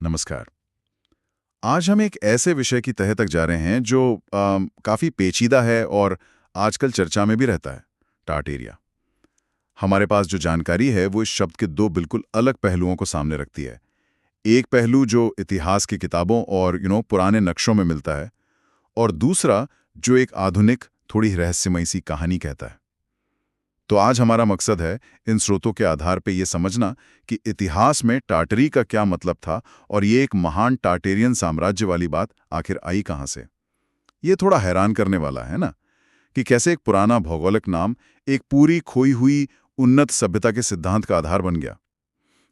नमस्कार। आज हम एक ऐसे विषय की तह तक जा रहे हैं जो काफ़ी पेचीदा है और आजकल चर्चा में भी रहता है। टार्टेरिया। हमारे पास जो जानकारी है वो इस शब्द के दो बिल्कुल अलग पहलुओं को सामने रखती है। एक पहलू जो इतिहास की किताबों और पुराने नक्शों में मिलता है, और दूसरा जो एक आधुनिक, थोड़ी रहस्यमयी सी कहानी कहता है। तो आज हमारा मकसद है इन स्रोतों के आधार पे ये समझना कि इतिहास में टार्टरी का क्या मतलब था और ये एक महान टार्टेरियन साम्राज्य वाली बात आखिर आई कहाँ से। ये थोड़ा हैरान करने वाला है ना, कि कैसे एक पुराना भौगोलिक नाम एक पूरी खोई हुई उन्नत सभ्यता के सिद्धांत का आधार बन गया।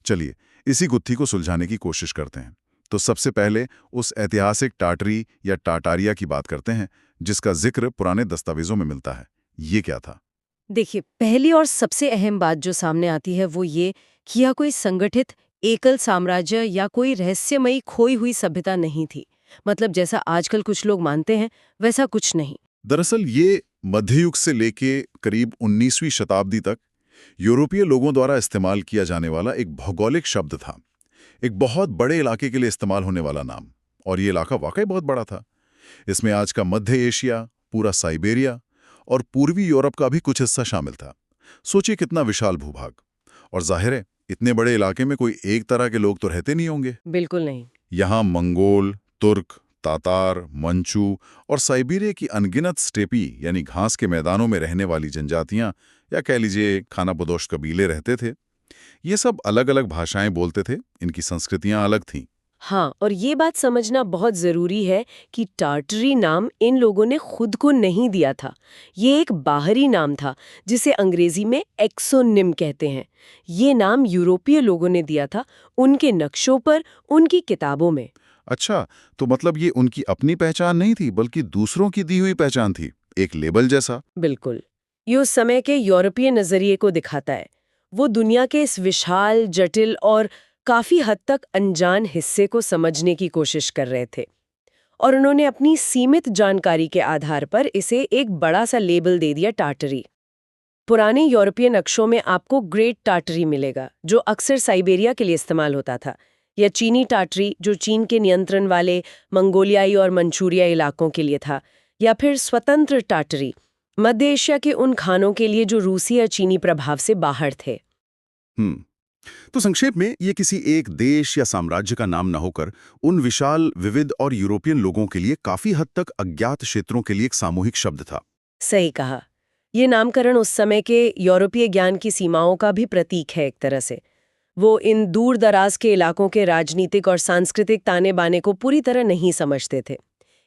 चलिए इसी गुत्थी को सुलझाने की कोशिश करते हैं। तो सबसे पहले उस ऐतिहासिक टार्टरी या टाटारिया की बात करते हैं जिसका जिक्र पुराने दस्तावेजों में मिलता है। ये क्या था? देखिए, पहली और सबसे अहम बात जो सामने आती है वो ये कि यह कोई संगठित एकल साम्राज्य या कोई रहस्यमयी खोई हुई सभ्यता नहीं थी। मतलब जैसा आजकल कुछ लोग मानते हैं, वैसा कुछ नहीं। दरअसल ये मध्ययुग से लेके करीब 19वीं शताब्दी तक यूरोपीय लोगों द्वारा इस्तेमाल किया जाने वाला एक भौगोलिक शब्द था। एक बहुत बड़े इलाके के लिए इस्तेमाल होने वाला नाम। और ये इलाका वाकई बहुत बड़ा था। इसमें आज का मध्य एशिया, पूरा साइबेरिया और पूर्वी यूरोप का भी कुछ हिस्सा शामिल था। सोचिए कितना विशाल भूभाग। और जाहिर है, इतने बड़े इलाके में कोई एक तरह के लोग तो रहते नहीं होंगे। बिल्कुल नहीं। यहाँ मंगोल, तुर्क, तातार, मंचू और साइबेरिया की अनगिनत स्टेपी यानी घास के मैदानों में रहने वाली जनजातियां, या कह लीजिए खानाबदोश कबीले रहते थे। ये सब अलग अलग भाषाएं बोलते थे, इनकी संस्कृतियां अलग थीं। हाँ, और ये बात समझना बहुत जरूरी है कि टार्टरी नाम इन लोगों ने खुद को नहीं दिया था। ये एक बाहरी नाम था जिसे अंग्रेजी में एक्सोनिम कहते हैं। ये नाम यूरोपीय लोगों ने दिया था, उनके नक्शों पर, उनकी किताबों में। अच्छा, तो मतलब ये उनकी अपनी पहचान नहीं थी बल्कि दूसरों की दी हुई पहचान थी, एक लेबल जैसा। बिल्कुल। ये उस समय के यूरोपीय नजरिए को दिखाता है। वो दुनिया के इस विशाल, जटिल और काफी हद तक अनजान हिस्से को समझने की कोशिश कर रहे थे, और उन्होंने अपनी सीमित जानकारी के आधार पर इसे एक बड़ा सा लेबल दे दिया, टार्टरी। पुराने यूरोपीय नक्शों में आपको ग्रेट टार्टरी मिलेगा, जो अक्सर साइबेरिया के लिए इस्तेमाल होता था, या चीनी टार्टरी, जो चीन के नियंत्रण वाले मंगोलियाई और मंचूरिया इलाकों के लिए था, या फिर स्वतंत्र टार्टरी, मध्य एशिया के उन खानों के लिए जो रूसी या चीनी प्रभाव से बाहर थे। हम्म तो संक्षेप में ये किसी एक देश या साम्राज्य का नाम न होकर उन विशाल, विविध और यूरोपियन लोगों के लिए काफी हद तक अज्ञात क्षेत्रों के लिए एक सामूहिक शब्द था। सही कहा। ये नामकरण उस समय के यूरोपीय ज्ञान की सीमाओं का भी प्रतीक है एक तरह से। वो इन दूर दराज के इलाकों के राजनीतिक और सांस्कृतिक ताने बाने को पूरी तरह नहीं समझते थे,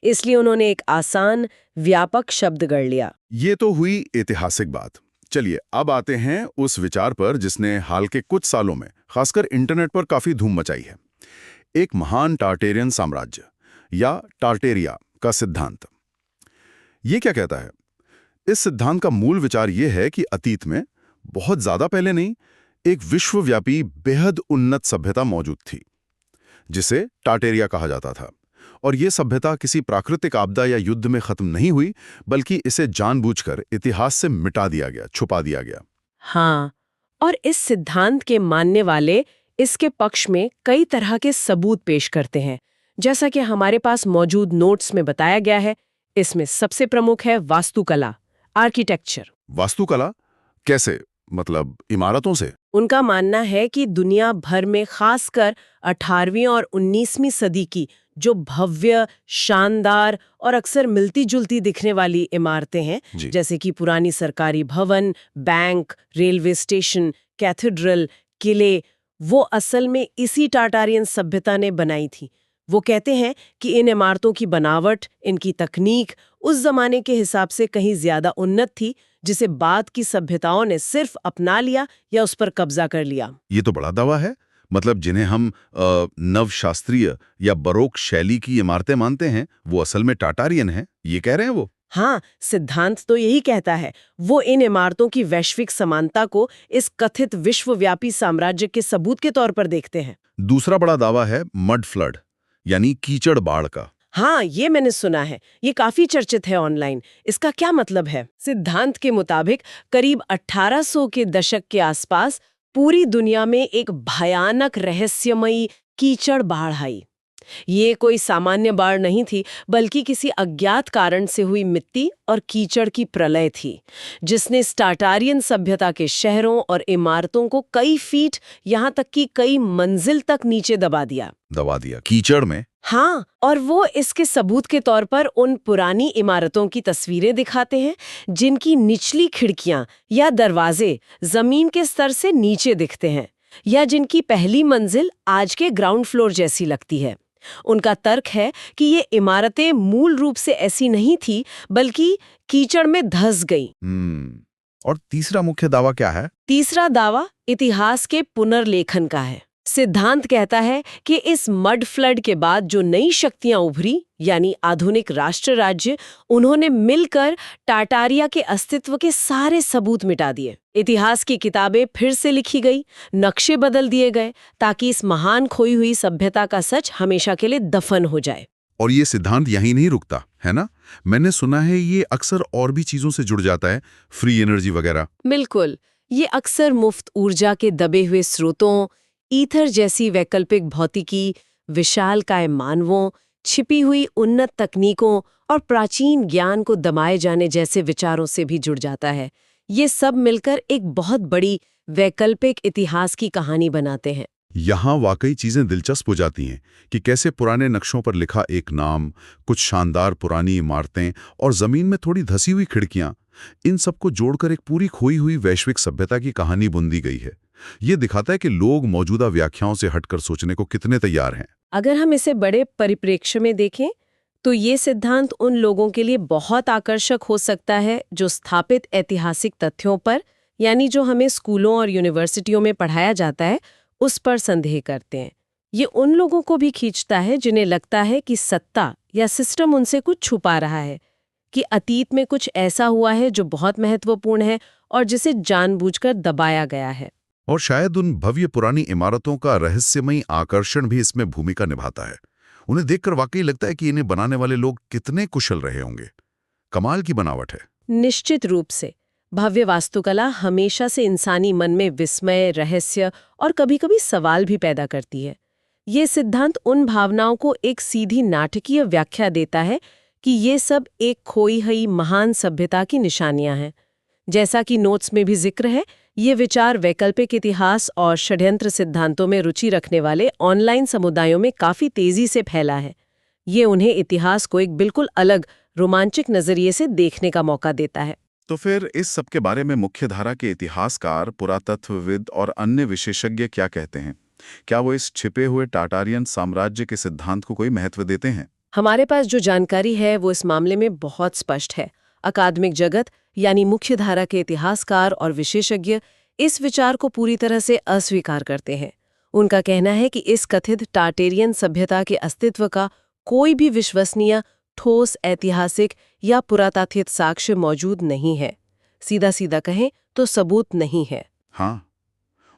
इसलिए उन्होंने एक आसान, व्यापक शब्द गढ़ लिया। ये तो हुई ऐतिहासिक बात। चलिए अब आते हैं उस विचार पर जिसने हाल के कुछ सालों में खासकर इंटरनेट पर काफी धूम मचाई है। एक महान टार्टेरियन साम्राज्य या टार्टेरिया का सिद्धांत। ये क्या कहता है? इस सिद्धांत का मूल विचार ये है कि अतीत में, बहुत ज्यादा पहले नहीं, एक विश्वव्यापी बेहद उन्नत सभ्यता मौजूद थी जिसे टार्टेरिया कहा जाता था। और ये सभ्यता किसी प्राकृतिक आपदा या युद्ध में खत्म नहीं हुई, बल्कि इसे जानबूझकर इतिहास से मिटा दिया गया, छुपा दिया गया। हाँ, और इस सिद्धांत के मानने वाले इसके पक्ष में कई तरह के सबूत पेश करते हैं, जैसा कि हमारे पास मौजूद नोट्स में बताया गया है। इसमें सबसे प्रमुख है वास्तुकला, आर्किटेक्चर। वास्तुकला? कैसे? मतलब इमारतों से? उनका मानना है कि दुनिया भर में, खासकर 18वीं और 19वीं सदी की जो भव्य, शानदार और अक्सर मिलती-जुलती दिखने वाली इमारतें हैं, जी। जैसे कि पुरानी सरकारी भवन, बैंक, रेलवे स्टेशन, कैथेड्रल, किले, वो असल में इसी टार्टारियन सभ्यता ने बनाई थी। वो कहते हैं कि इन इमारतों की बनावट, इनकी तकनीक उस जमाने के हिसाब से कहीं ज्यादा उन्नत थी, जिसे बाद की सभ्यताओं ने सिर्फ अपना लिया या उस पर कब्जा कर लिया। ये तो बड़ा दावा है। मतलब जिन्हें हम नवशास्त्रीय या बरोक शैली की इमारतें मानते हैं, वो असल में टाटारियन हैं, ये कह रहे हैं वो? हाँ, सिद्धांत तो यही कहता है। वो इन इमारतों की वैश्विक समानता को इस कथित विश्वव्यापी साम्राज्य के सबूत के तौर पर देखते हैं। दूसरा बड़ा दावा है मड फ्लड, यानी कीचड़ बाढ़ का। हाँ, ये मैंने सुना है। ये काफी चर्चित है ऑनलाइन। इसका क्या मतलब है? सिद्धांत के मुताबिक करीब 1800 के दशक के आसपास पूरी दुनिया में एक भयानक, रहस्यमयी, कीचड़ बाढ़ आई। ये कोई सामान्य बाढ़ नहीं थी, बल्कि किसी अज्ञात कारण से हुई मिट्टी और कीचड़ की प्रलय थी, जिसने स्टार्टारियन सभ्यता के शहरों और इमारतों को कई फीट, यहाँ तक कि कई मंजिल तक नीचे दबा दिया। दबा दिया कीचड़ में? हाँ, और वो इसके सबूत के तौर पर उन पुरानी इमारतों की तस्वीरें दिखाते हैं जिनकी निचली खिड़कियां या दरवाजे जमीन के स्तर से नीचे दिखते हैं, या जिनकी पहली मंजिल आज के ग्राउंड फ्लोर जैसी लगती है। उनका तर्क है कि ये इमारतें मूल रूप से ऐसी नहीं थी, बल्कि कीचड़ में धंस गई। और तीसरा मुख्य दावा क्या है? तीसरा दावा इतिहास के पुनर्लेखन का है। सिद्धांत कहता है कि इस मड फ्लड के बाद जो नई शक्तियां उभरी, यानी आधुनिक राष्ट्र राज्य, उन्होंने मिलकर टाटारिया के अस्तित्व के सारे सबूत मिटा दिए। इतिहास की किताबें फिर से लिखी गई, नक्शे बदल दिए गए, ताकि इस महान खोई हुई सभ्यता का सच हमेशा के लिए दफन हो जाए। और ये सिद्धांत यहीं नहीं रुकता, है ना? मैंने सुना है ये अक्सर और भी चीजों से जुड़ जाता है, फ्री एनर्जी वगैरह। बिल्कुल, ये अक्सर मुफ्त ऊर्जा के दबे हुए स्रोतों, ईथर जैसी वैकल्पिक भौतिकी, विशालकाय मानवों, छिपी हुई उन्नत तकनीकों और प्राचीन ज्ञान को दबाए जाने जैसे विचारों से भी जुड़ जाता है। ये सब मिलकर एक बहुत बड़ी वैकल्पिक इतिहास की कहानी बनाते हैं। यहाँ वाकई चीजें दिलचस्प हो जाती हैं कि कैसे पुराने नक्शों पर लिखा एक नाम, कुछ शानदार पुरानी इमारतें और जमीन में थोड़ी धसी हुई खिड़कियां, इन सबको जोड़कर एक पूरी खोई हुई वैश्विक सभ्यता की कहानी बुन दी गई है। ये दिखाता है कि लोग मौजूदा व्याख्याओं से हटकर सोचने को कितने तैयार हैं। अगर हम इसे बड़े परिप्रेक्ष्य में देखें, तो ये सिद्धांत उन लोगों के लिए बहुत आकर्षक हो सकता है जो स्थापित ऐतिहासिक तथ्यों पर, यानी जो हमें स्कूलों और यूनिवर्सिटियों में पढ़ाया जाता है, उस पर संदेह करते हैं। ये उन लोगों को भी खींचता है जिन्हें लगता है कि सत्ता या सिस्टम उनसे कुछ छुपा रहा है, कि अतीत में कुछ ऐसा हुआ है जो बहुत महत्वपूर्ण है और जिसे जानबूझकर दबाया गया है। और शायद उन भव्य पुरानी इमारतों का रहस्यमयी आकर्षण भी इसमें भूमिका निभाता है। उन्हें देखकर वाकई लगता है कि इन्हें बनाने वाले लोग कितने कुशल रहे होंगे। कमाल की बनावट है। निश्चित रूप से भव्य वास्तुकला हमेशा से इंसानी मन में विस्मय, रहस्य और कभी-कभी सवाल भी पैदा करती है। ये सिद्धांत उन भावनाओं को एक सीधी नाटकीय व्याख्या देता है कि ये सब एक खोई हुई महान सभ्यता की निशानियां हैं। जैसा कि नोट्स में भी जिक्र है, ये विचार वैकल्पिक इतिहास और षड्यंत्र सिद्धांतों में रुचि रखने वाले ऑनलाइन समुदायों में काफी तेजी से फैला है। ये उन्हें इतिहास को एक बिल्कुल अलग, रोमांचक नजरिए से देखने का मौका देता है। तो फिर इस सब के बारे में मुख्यधारा के इतिहासकार, पुरातत्वविद और अन्य विशेषज्ञ क्या कहते हैं? क्या वो इस छिपे हुए टाटारियन साम्राज्य के सिद्धांत को कोई महत्व देते हैं? हमारे पास जो जानकारी है वो इस मामले में बहुत स्पष्ट है। अकादमिक जगत, यानी मुख्यधारा के इतिहासकार और विशेषज्ञ, इस विचार को पूरी तरह से अस्वीकार करते हैं। उनका कहना है कि इस कथित टार्टेरियन सभ्यता के अस्तित्व का कोई भी विश्वसनीय, ठोस ऐतिहासिक या पुरातात्विक साक्ष्य मौजूद नहीं है। सीधा सीधा कहें तो सबूत नहीं है। हाँ,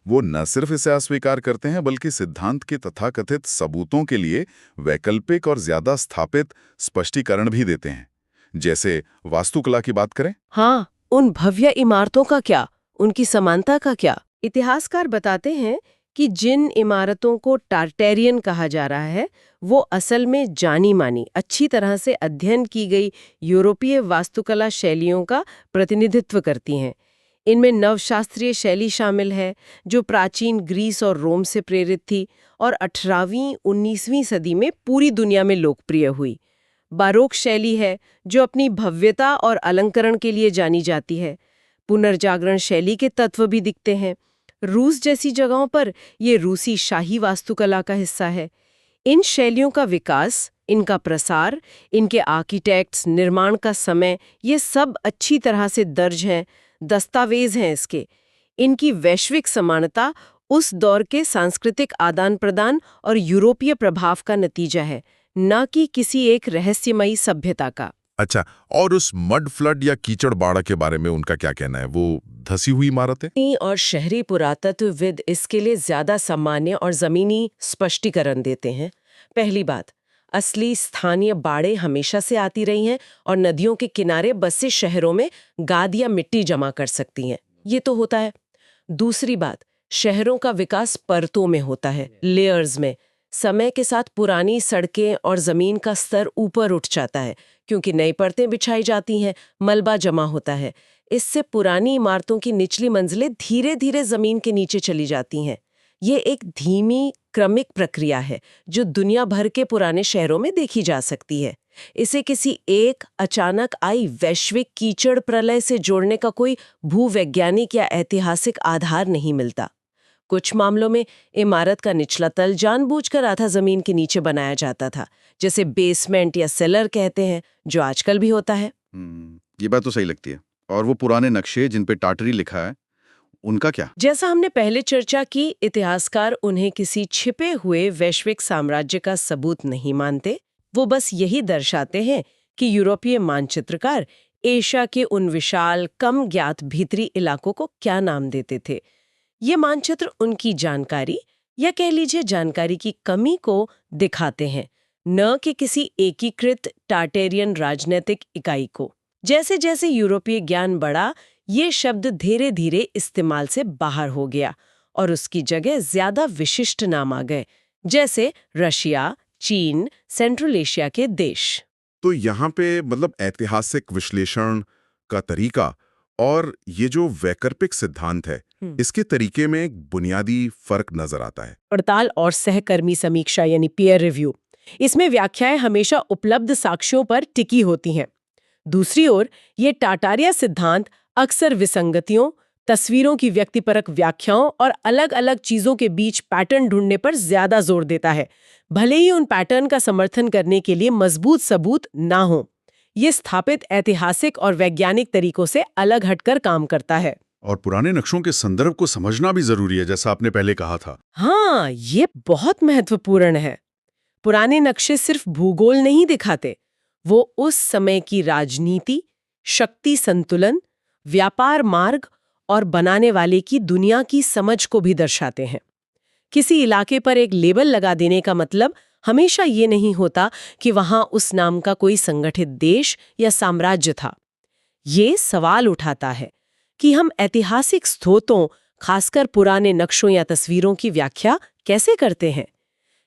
वो न सिर्फ इसे अस्वीकार करते हैं, बल्कि सिद्धांत के तथाकथित सबूतों के लिए वैकल्पिक और ज्यादा स्थापित स्पष्टीकरण भी देते हैं। जैसे वास्तुकला की बात करें। हाँ, उन भव्य इमारतों का क्या, उनकी समानता का क्या? इतिहासकार बताते हैं कि जिन इमारतों को टार्टेरियन कहा जा रहा है, वो असल में जानी मानी, अच्छी तरह से अध्ययन की गई यूरोपीय वास्तुकला शैलियों का प्रतिनिधित्व करती हैं। इनमें नवशास्त्रीय शैली शामिल है, जो प्राचीन ग्रीस और रोम से प्रेरित थी और 18वीं 19वीं सदी में पूरी दुनिया में लोकप्रिय हुई। बारोक शैली है, जो अपनी भव्यता और अलंकरण के लिए जानी जाती है। पुनर्जागरण शैली के तत्व भी दिखते हैं। रूस जैसी जगहों पर ये रूसी शाही वास्तुकला का हिस्सा है। इन शैलियों का विकास, इनका प्रसार, इनके आर्किटेक्ट्स, निर्माण का समय, ये सब अच्छी तरह से दर्ज हैं, दस्तावेज हैं इसके। इनकी वैश्विक समानता उस दौर के सांस्कृतिक आदान प्रदान और यूरोपीय प्रभाव का नतीजा है, न कि किसी एक रहस्यमयी सभ्यता का। अच्छा, और उस मड फ्लड या कीचड़ बाढ़ के बारे में उनका क्या कहना है? वो धसी हुई इमारतें? और शहरी पुरातत्वविद इसके लिए ज्यादा सामान्य और जमीनी स्पष्टीकरण देते हैं। पहली बात, असली स्थानीय बाढ़ें हमेशा से आती रही हैं और नदियों के किनारे बसे शहरों में गाद या मिट्टी जमा कर सकती हैं। ये तो होता है। दूसरी बात, शहरों का विकास परतों में होता है, लेयर्स में। समय के साथ पुरानी सड़कें और जमीन का स्तर ऊपर उठ जाता है क्योंकि नई परतें बिछाई जाती हैं, मलबा जमा होता है। इससे पुरानी इमारतों की निचली मंजिलें धीरे धीरे जमीन के नीचे चली जाती हैं। ये एक धीमी क्रमिक प्रक्रिया है जो दुनिया भर के पुराने शहरों में देखी जा सकती है। इसे किसी एक अचानक आई वैश्विक कीचड़ प्रलय से जोड़ने का कोई भूवैज्ञानिक या ऐतिहासिक आधार नहीं मिलता। कुछ मामलों में इमारत का निचला तल जानबूझकर आधा जमीन के नीचे बनाया जाता था, जैसे बेसमेंट या सेलर कहते हैं, जो आजकल भी होता है। ये बात तो सही लगती है। और वो पुराने नक्शे जिन पे टाटरी लिखा है, उनका क्या? जैसा हमने पहले चर्चा की, इतिहासकार उन्हें किसी छिपे हुए वैश्विक साम्राज्य का सबूत नहीं मानते। वो बस यही दर्शाते हैं कि यूरोपीय मानचित्रकार एशिया के उन विशाल कम ज्ञात भीतरी इलाकों को क्या नाम देते थे। ये मानचित्र उनकी जानकारी या कह लीजिए जानकारी की कमी को दिखाते हैं, न कि किसी एकीकृत टार्टेरियन राजनीतिक इकाई को। जैसे जैसे यूरोपीय ज्ञान बढ़ा, ये शब्द धीरे धीरे इस्तेमाल से बाहर हो गया और उसकी जगह ज्यादा विशिष्ट नाम आ गए, जैसे रशिया, चीन, सेंट्रल एशिया के देश। तो यहाँ पे मतलब ऐतिहासिक विश्लेषण का तरीका और ये जो वैकल्पिक सिद्धांत है, इसके तरीके में एक बुनियादी फर्क नजर आता है। पड़ताल और सहकर्मी समीक्षा यानी पीयर रिव्यू, इसमें व्याख्याएं हमेशा उपलब्ध साक्ष्यों पर टिकी होती हैं। दूसरी ओर ये टाटारिया सिद्धांत अक्सर विसंगतियों, तस्वीरों की व्यक्तिपरक व्याख्याओं और अलग अलग चीजों के बीच पैटर्न ढूंढने पर ज्यादा जोर देता है, भले ही उन पैटर्न का समर्थन करने के लिए मजबूत सबूत ना हो। ये स्थापित ऐतिहासिक और वैज्ञानिक तरीकों से अलग हटकर काम करता है। और पुराने नक्शों के संदर्भ को समझना भी जरूरी है, जैसा आपने पहले कहा था। हाँ, ये बहुत महत्वपूर्ण है। पुराने नक्शे सिर्फ भूगोल नहीं दिखाते, वो उस समय की राजनीति, शक्ति संतुलन, व्यापार मार्ग और बनाने वाले की दुनिया की समझ को भी दर्शाते हैं। किसी इलाके पर एक लेबल लगा देने का मतलब हमेशा ये नहीं होता कि वहां उस नाम का कोई संगठित देश या साम्राज्य था। ये सवाल उठाता है कि हम ऐतिहासिक स्रोतों, खासकर पुराने नक्शों या तस्वीरों की व्याख्या कैसे करते हैं।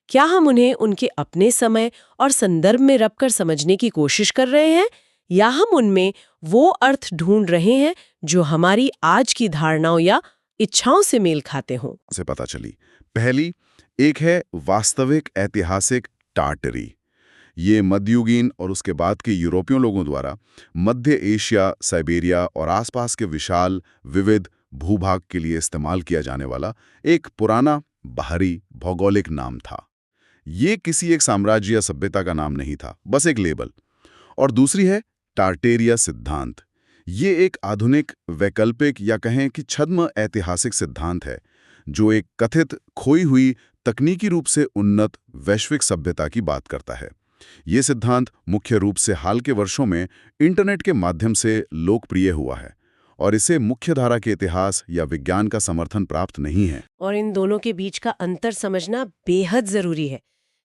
क्या हम उन्हें उनके अपने समय और संदर्भ में रखकर समझने की कोशिश कर रहे हैं, या हम उनमें वो अर्थ ढूंढ रहे हैं जो हमारी आज की धारणाओं या इच्छाओं से मेल खाते हों। से पता चली। पहली एक है वास्तविक ऐतिहासिक टार्टरी। ये मध्ययुगीन और उसके बाद के यूरोपियों लोगों द्वारा मध्य एशिया, साइबेरिया और आसपास के विशाल विविध भूभाग के लिए इस्तेमाल किया जाने वाला एक पुराना बाहरी भौगोलिक नाम था। ये किसी एक साम्राज्य या सभ्यता का नाम नहीं था, बस एक लेबल। और दूसरी है टार्टेरिया सिद्धांत। ये एक आधुनिक वैकल्पिक या कहें कि छद्म ऐतिहासिक सिद्धांत है जो एक कथित खोई हुई तकनीकी रूप से उन्नत वैश्विक सभ्यता की बात करता है। ये सिद्धांत मुख्य रूप से हाल के वर्षों में इंटरनेट के माध्यम से लोकप्रिय हुआ है और इसे मुख्यधारा के इतिहास या विज्ञान का समर्थन प्राप्त नहीं है। और इन दोनों के बीच का अंतर समझना बेहद जरूरी है।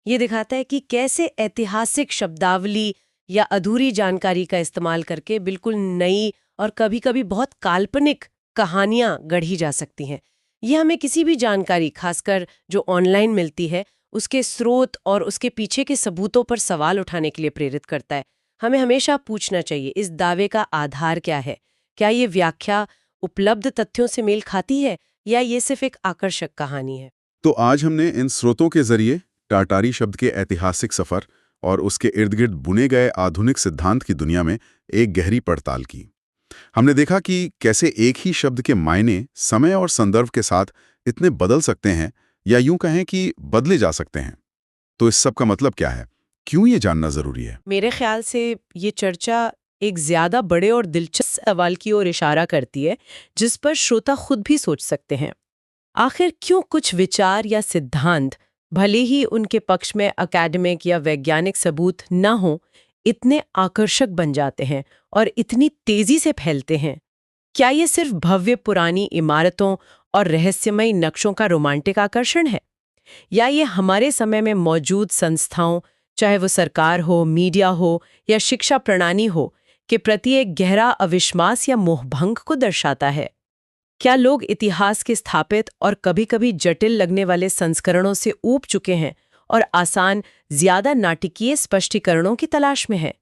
ये दिखाता है कि कैसे ऐतिहासिक शब्दावली या अधूरी जानकारी का इस्तेमाल करके बिल्कुल नई और कभी-कभी बहुत काल्पनिक कहानियां गढ़ी जा सकती हैं। ये हमें किसी भी जानकारी, खासकर जो ऑनलाइन मिलती है, उसके स्रोत और उसके पीछे के सबूतों पर सवाल उठाने के लिए प्रेरित करता है। हमें हमेशा पूछना चाहिए, इस दावे का आधार क्या है? क्या ये व्याख्या उपलब्ध तथ्यों से मेल खाती है या ये सिर्फ एक आकर्षक कहानी है? तो आज हमने इन स्रोतों के जरिए टाटारी शब्द के ऐतिहासिक सफर और उसके इर्द गिर्द बुने गए आधुनिक सिद्धांत की दुनिया में एक गहरी पड़ताल की। हमने देखा कि कैसे एक ही शब्द के मायने समय और संदर्भ के साथ इतने बदल सकते हैं, या यूं कहें कि बदले जा सकते हैं। तो इस सब का मतलब क्या है? क्यों ये जानना जरूरी है? मेरे ख्याल से ये चर्चा एक ज्यादा बड़े और दिलचस्प सवाल की ओर इशारा करती है, जिस पर श्रोता खुद भी सोच सकते हैं। आखिर क्यों कुछ विचार या सिद्धांत, भले ही उनके पक्ष में अकादमिक या वैज्ञानिक सबूत न हो, इतने आकर्षक बन जाते हैं और इतनी तेजी से फैलते हैं? क्या ये सिर्फ भव्य पुरानी इमारतों और रहस्यमयी नक्शों का रोमांटिक आकर्षण है, या ये हमारे समय में मौजूद संस्थाओं, चाहे वो सरकार हो, मीडिया हो या शिक्षा प्रणाली हो, के प्रति एक गहरा अविश्वास या मोहभंग को दर्शाता है? क्या लोग इतिहास के स्थापित और कभी-कभी जटिल लगने वाले संस्करणों से ऊब चुके हैं और आसान, ज्यादा नाटकीय स्पष्टीकरणों की तलाश में है।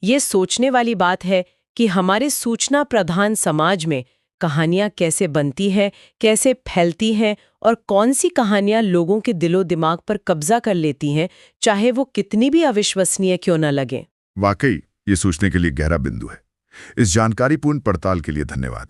ये सोचने वाली बात है कि हमारे सूचना प्रधान समाज में कहानियां कैसे बनती हैं, कैसे फैलती हैं और कौन सी कहानियां लोगों के दिलो दिमाग पर कब्जा कर लेती हैं, चाहे वो कितनी भी अविश्वसनीय क्यों न लगें। वाकई ये सोचने के लिए गहरा बिंदु है। इस जानकारीपूर्ण पड़ताल के लिए धन्यवाद।